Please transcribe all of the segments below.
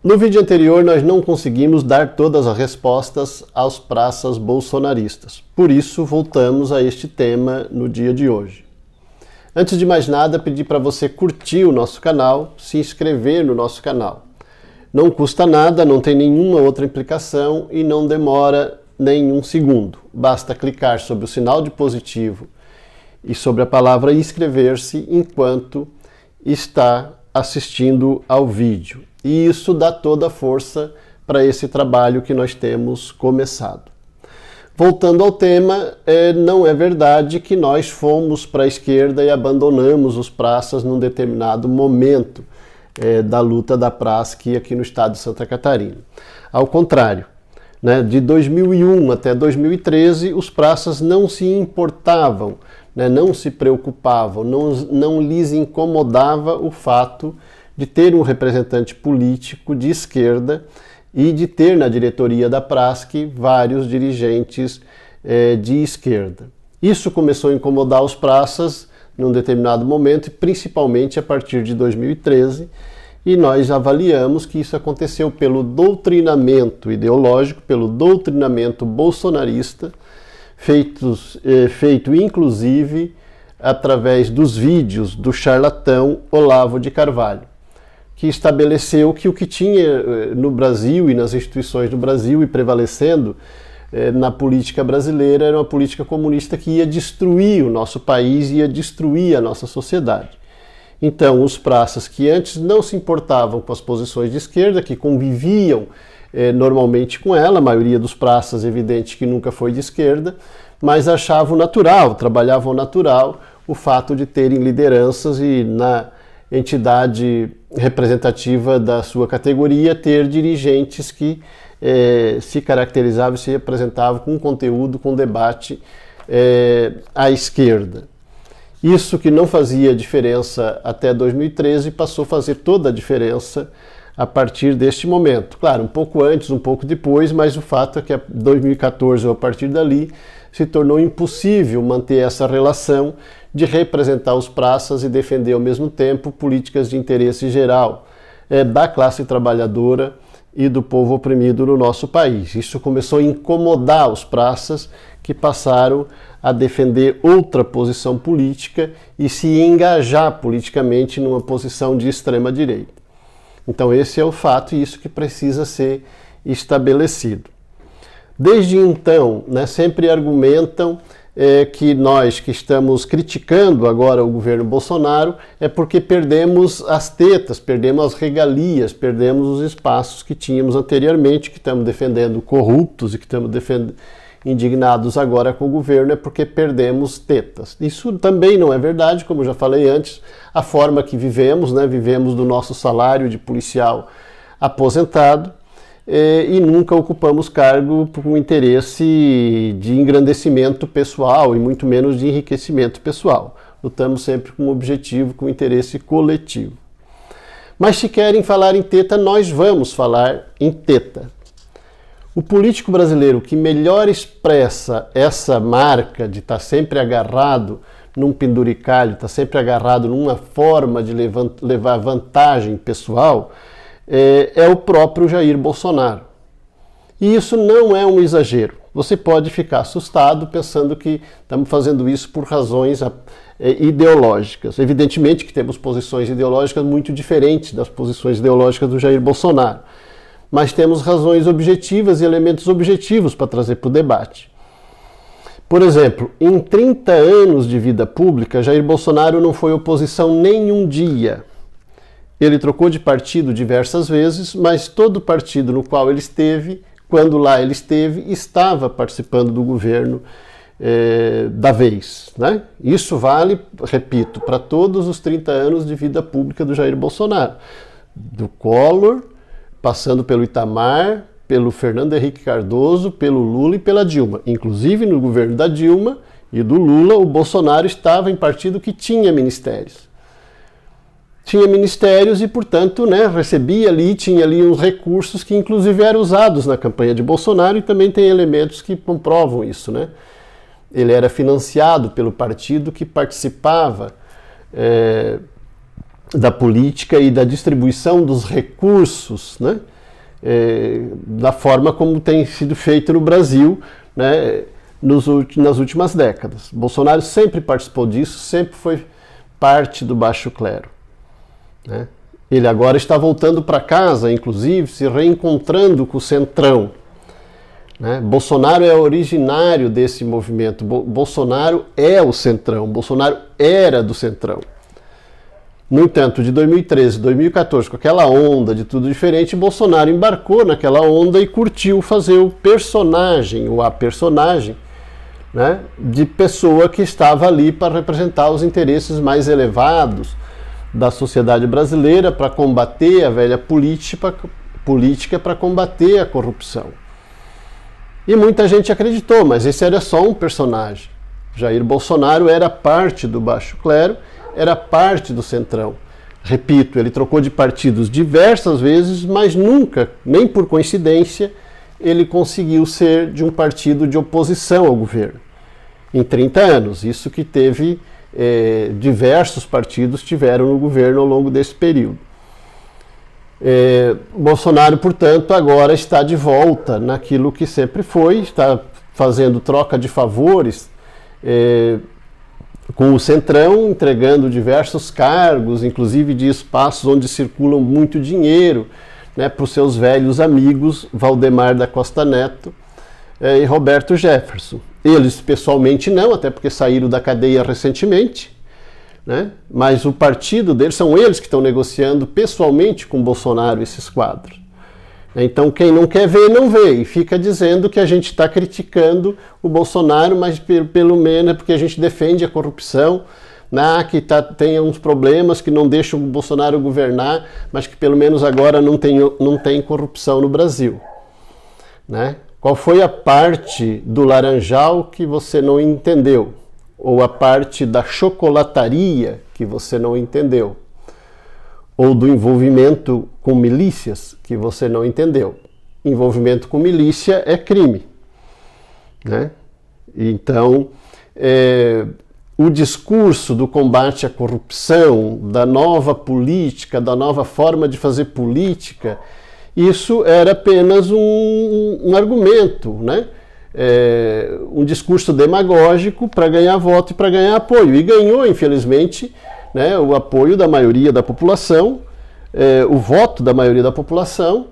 No vídeo anterior, nós não conseguimos dar todas as respostas aos praças bolsonaristas. Por isso, voltamos a este tema no dia de hoje. Antes de mais nada, pedir para você curtir o nosso canal, se inscrever no nosso canal. Não custa nada, não tem nenhuma outra implicação e não demora nenhum segundo. Basta clicar sobre o sinal de positivo e sobre a palavra inscrever-se enquanto está assistindo ao vídeo. E isso dá toda a força para esse trabalho que nós temos começado. Voltando ao tema, não é verdade que nós fomos para a esquerda e abandonamos os praças num determinado momento da luta da PRASC aqui no estado de Santa Catarina. Ao contrário, né, de 2001 até 2013, os praças não se importavam, né, não se preocupavam, não lhes incomodava o fato de ter um representante político de esquerda e de ter na diretoria da PRASC vários dirigentes de esquerda. Isso começou a incomodar os praças num determinado momento, principalmente a partir de 2013, e nós avaliamos que isso aconteceu pelo doutrinamento ideológico, pelo doutrinamento bolsonarista, feito inclusive através dos vídeos do charlatão Olavo de Carvalho, que estabeleceu que o que tinha no Brasil e nas instituições do Brasil e prevalecendo na política brasileira era uma política comunista que ia destruir o nosso país, ia destruir a nossa sociedade. Então, os praças que antes não se importavam com as posições de esquerda, que conviviam normalmente com ela, a maioria dos praças, evidente que nunca foi de esquerda, mas achavam natural, trabalhavam natural o fato de terem lideranças e na entidade representativa da sua categoria ter dirigentes que se caracterizavam e se representavam com conteúdo, com debate à esquerda. Isso que não fazia diferença até 2013 passou a fazer toda a diferença a partir deste momento. Claro, um pouco antes, um pouco depois, mas o fato é que 2014 ou a partir dali se tornou impossível manter essa relação de representar os praças e defender ao mesmo tempo políticas de interesse geral da classe trabalhadora e do povo oprimido no nosso país. Isso começou a incomodar os praças, que passaram a defender outra posição política e se engajar politicamente numa posição de extrema-direita. Então esse é o fato e isso que precisa ser estabelecido. Desde então, né, sempre argumentam que nós que estamos criticando agora o governo Bolsonaro é porque perdemos as tetas, perdemos as regalias, perdemos os espaços que tínhamos anteriormente, que estamos defendendo corruptos e que estamos indignados agora com o governo é porque perdemos tetas. Isso também não é verdade, como já falei antes, a forma que vivemos, né, vivemos do nosso salário de policial aposentado, e nunca ocupamos cargo com interesse de engrandecimento pessoal e muito menos de enriquecimento pessoal. Lutamos sempre com um objetivo, com interesse coletivo. Mas se querem falar em teta, nós vamos falar em teta. O político brasileiro que melhor expressa essa marca de estar sempre agarrado num penduricalho, estar sempre agarrado numa forma de levar vantagem pessoal, é o próprio Jair Bolsonaro. E isso não é um exagero. Você pode ficar assustado pensando que estamos fazendo isso por razões ideológicas. Evidentemente que temos posições ideológicas muito diferentes das posições ideológicas do Jair Bolsonaro. Mas temos razões objetivas e elementos objetivos para trazer para o debate. Por exemplo, em 30 anos de vida pública, Jair Bolsonaro não foi oposição nenhum dia. Ele trocou de partido diversas vezes, mas todo partido no qual ele esteve, quando lá ele esteve, estava participando do governo da vez, né? Isso vale, repito, para todos os 30 anos de vida pública do Jair Bolsonaro. Do Collor, passando pelo Itamar, pelo Fernando Henrique Cardoso, pelo Lula e pela Dilma. Inclusive no governo da Dilma e do Lula, o Bolsonaro estava em partido que tinha ministérios. Tinha ministérios e, portanto, né, tinha ali uns recursos que inclusive eram usados na campanha de Bolsonaro e também tem elementos que comprovam isso, né? Ele era financiado pelo partido que participava da política e da distribuição dos recursos, né, da forma como tem sido feito no Brasil, né, nas últimas décadas. Bolsonaro sempre participou disso, sempre foi parte do baixo clero, né? Ele agora está voltando para casa, inclusive, se reencontrando com o Centrão, né? Bolsonaro é originário desse movimento, Bolsonaro é o Centrão, Bolsonaro era do Centrão. No entanto, de 2013, 2014, com aquela onda de tudo diferente, Bolsonaro embarcou naquela onda e curtiu fazer o personagem, ou a personagem, né, de pessoa que estava ali para representar os interesses mais elevados da sociedade brasileira, para combater a velha política, para combater a corrupção. E muita gente acreditou, mas esse era só um personagem. Jair Bolsonaro era parte do baixo clero, era parte do Centrão. Repito, ele trocou de partidos diversas vezes, mas nunca, nem por coincidência, ele conseguiu ser de um partido de oposição ao governo. Em 30 anos, isso que teve, diversos partidos tiveram no governo ao longo desse período. Bolsonaro, portanto, agora está de volta naquilo que sempre foi, está fazendo troca de favores com o Centrão, entregando diversos cargos, inclusive de espaços onde circulam muito dinheiro, né, para os seus velhos amigos Valdemar da Costa Neto e Roberto Jefferson. Eles pessoalmente não, até porque saíram da cadeia recentemente, né, mas o partido deles, são eles que estão negociando pessoalmente com Bolsonaro esses quadros. Então quem não quer ver, não vê, e fica dizendo que a gente está criticando o Bolsonaro, mas pelo menos é porque a gente defende a corrupção, né, que tem uns problemas que não deixam o Bolsonaro governar, mas que pelo menos agora não tem corrupção no Brasil, né? Qual foi a parte do Laranjal que você não entendeu? Ou a parte da chocolataria que você não entendeu? Ou do envolvimento com milícias que você não entendeu? Envolvimento com milícia é crime, né? Então, o discurso do combate à corrupção, da nova política, da nova forma de fazer política, isso era apenas um argumento, né? Um discurso demagógico para ganhar voto e para ganhar apoio. E ganhou, infelizmente, né, o apoio da maioria da população, o voto da maioria da população.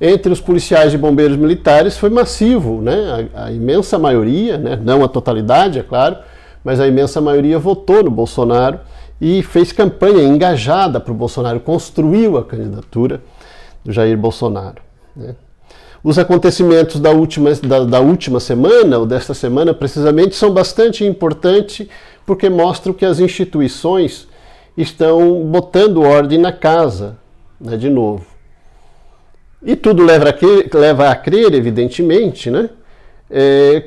Entre os policiais e bombeiros militares foi massivo, né? A imensa maioria, né, não a totalidade, é claro, mas a imensa maioria votou no Bolsonaro e fez campanha engajada para o Bolsonaro, construiu a candidatura do Jair Bolsonaro, né? Os acontecimentos da última semana, ou desta semana precisamente, são bastante importantes porque mostram que as instituições estão botando ordem na casa, né, de novo. E tudo leva a crer, evidentemente, né,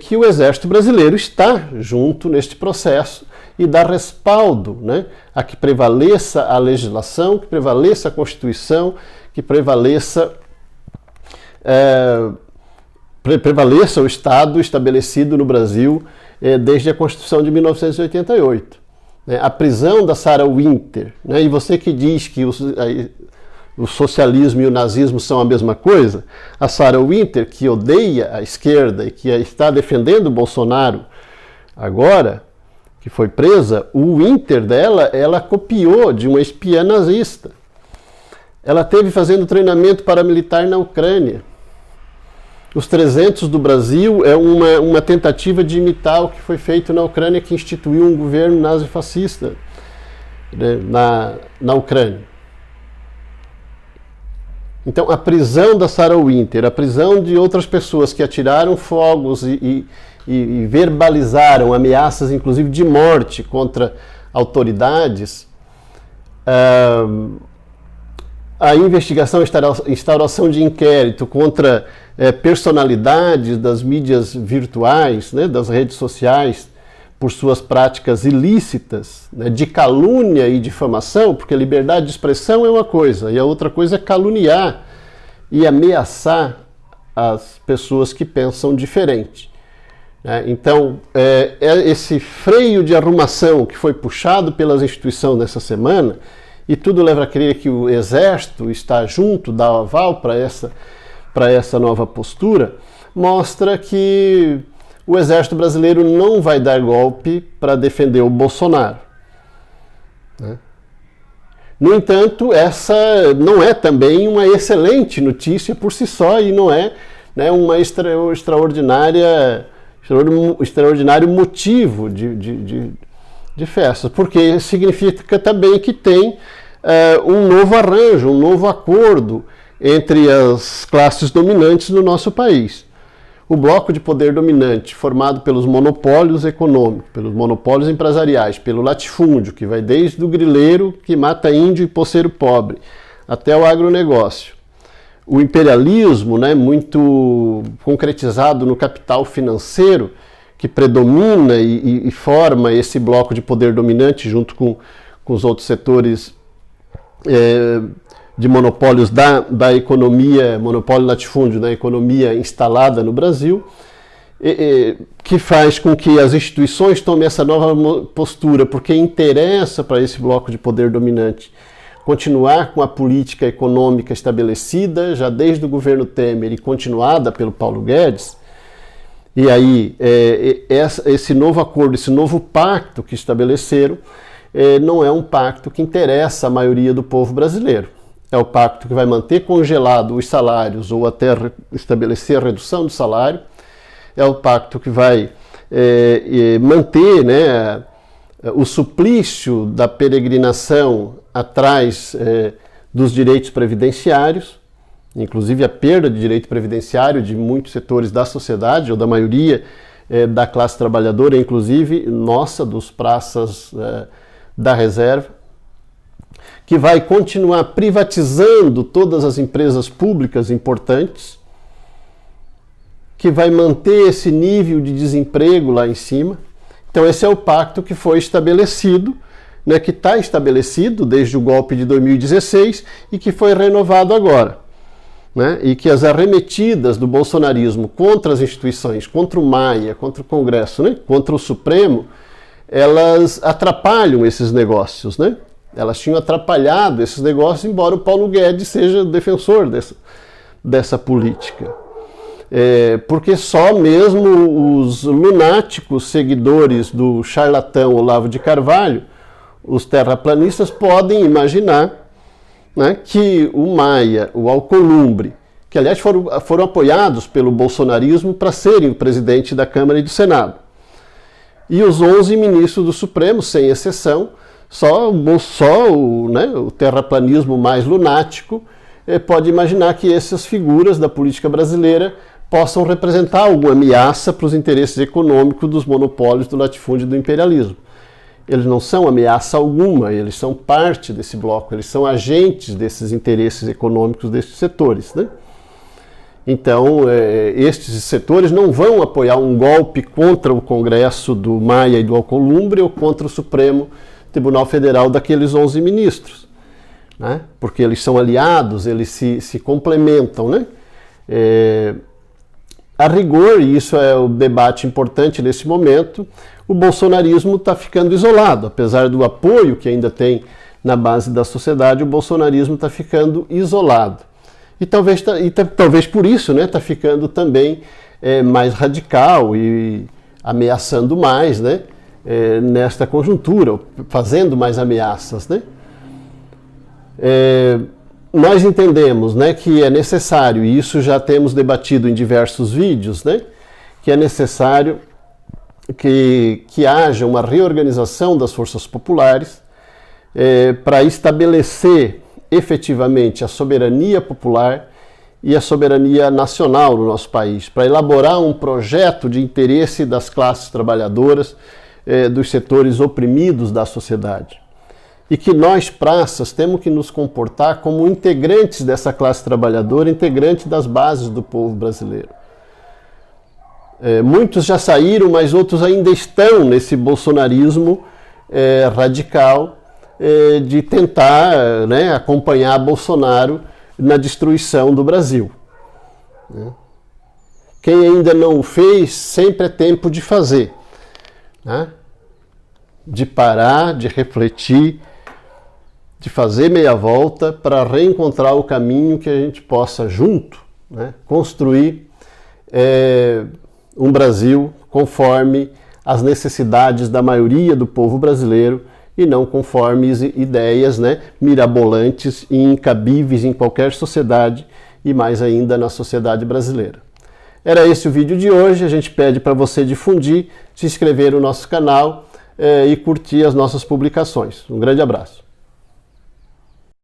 que o Exército Brasileiro está junto neste processo e dá respaldo, né, a que prevaleça a legislação, que prevaleça a Constituição, que prevaleça o Estado estabelecido no Brasil desde a Constituição de 1988. A prisão da Sarah Winter, né, e você que diz que o socialismo e o nazismo são a mesma coisa, a Sarah Winter, que odeia a esquerda e que está defendendo o Bolsonaro agora, que foi presa, o Winter dela, ela copiou de uma espiã nazista. Ela esteve fazendo treinamento paramilitar na Ucrânia. Os 300 do Brasil é uma tentativa de imitar o que foi feito na Ucrânia, que instituiu um governo nazifascista, né, na Ucrânia. Então, a prisão da Sarah Winter, a prisão de outras pessoas que atiraram fogos e verbalizaram ameaças, inclusive de morte, contra autoridades, a investigação, instauração de inquérito contra personalidades das mídias virtuais, né, das redes sociais, por suas práticas ilícitas, né, de calúnia e difamação, porque liberdade de expressão é uma coisa, e a outra coisa é caluniar e ameaçar as pessoas que pensam diferente. Então, esse freio de arrumação que foi puxado pelas instituições nessa semana, e tudo leva a crer que o Exército está junto, dá aval para para essa nova postura, mostra que o exército brasileiro não vai dar golpe para defender o Bolsonaro, né? No entanto, essa não é também uma excelente notícia por si só e não é, né, uma extraordinário motivo de festas, porque significa também que tem um novo arranjo, um novo acordo entre as classes dominantes no nosso país. O bloco de poder dominante, formado pelos monopólios econômicos, pelos monopólios empresariais, pelo latifúndio, que vai desde o grileiro que mata índio e poceiro pobre, até o agronegócio. O imperialismo, né, muito concretizado no capital financeiro, que predomina e forma esse bloco de poder dominante junto com os outros setores de monopólios da economia, monopólio latifúndio da economia instalada no Brasil, que faz com que as instituições tomem essa nova postura, porque interessa para esse bloco de poder dominante continuar com a política econômica estabelecida já desde o governo Temer e continuada pelo Paulo Guedes. E aí, esse novo acordo, esse novo pacto que estabeleceram, não é um pacto que interessa a maioria do povo brasileiro. É o pacto que vai manter congelado os salários ou até estabelecer a redução do salário. É o pacto que vai manter, né, o suplício da peregrinação atrás dos direitos previdenciários, inclusive a perda de direito previdenciário de muitos setores da sociedade, ou da maioria da classe trabalhadora, inclusive nossa, dos praças da reserva, que vai continuar privatizando todas as empresas públicas importantes, que vai manter esse nível de desemprego lá em cima. Então esse é o pacto que foi estabelecido, né, que está estabelecido desde o golpe de 2016 e que foi renovado agora, né, e que as arremetidas do bolsonarismo contra as instituições, contra o Maia, contra o Congresso, né, contra o Supremo, elas atrapalham esses negócios, né? Elas tinham atrapalhado esses negócios, embora o Paulo Guedes seja defensor dessa política. Porque só mesmo os lunáticos seguidores do charlatão Olavo de Carvalho, os terraplanistas, podem imaginar, né, que o Maia, o Alcolumbre, que aliás foram apoiados pelo bolsonarismo para serem o presidente da Câmara e do Senado, e os 11 ministros do Supremo, sem exceção, só o terraplanismo mais lunático pode imaginar que essas figuras da política brasileira possam representar alguma ameaça para os interesses econômicos dos monopólios do latifúndio e do imperialismo. Eles não são ameaça alguma, eles são parte desse bloco, eles são agentes desses interesses econômicos desses setores, né? Então, estes setores não vão apoiar um golpe contra o Congresso do Maia e do Alcolumbre ou contra o Supremo Tribunal Federal daqueles 11 ministros, né? Porque eles são aliados, eles se complementam, né? A rigor, e isso é o debate importante nesse momento, o bolsonarismo está ficando isolado. Apesar do apoio que ainda tem na base da sociedade, o bolsonarismo está ficando isolado. E talvez por isso, né, está ficando também mais radical e ameaçando mais, né? Nesta conjuntura, fazendo mais ameaças, né? Nós entendemos, né, que é necessário, e isso já temos debatido em diversos vídeos, né, que é necessário que haja uma reorganização das forças populares para estabelecer efetivamente a soberania popular e a soberania nacional no nosso país, para elaborar um projeto de interesse das classes trabalhadoras, dos setores oprimidos da sociedade. E que nós, praças, temos que nos comportar como integrantes dessa classe trabalhadora, integrantes das bases do povo brasileiro. Muitos já saíram, mas outros ainda estão nesse bolsonarismo radical de tentar, né, acompanhar Bolsonaro na destruição do Brasil. Quem ainda não o fez, sempre é tempo de fazer, né? De parar, de refletir, de fazer meia volta para reencontrar o caminho que a gente possa junto, né? Construir um Brasil conforme as necessidades da maioria do povo brasileiro e não conforme ideias, né, mirabolantes e incabíveis em qualquer sociedade e mais ainda na sociedade brasileira. Era esse o vídeo de hoje. A gente pede para você difundir, se inscrever no nosso canal e curtir as nossas publicações. Um grande abraço.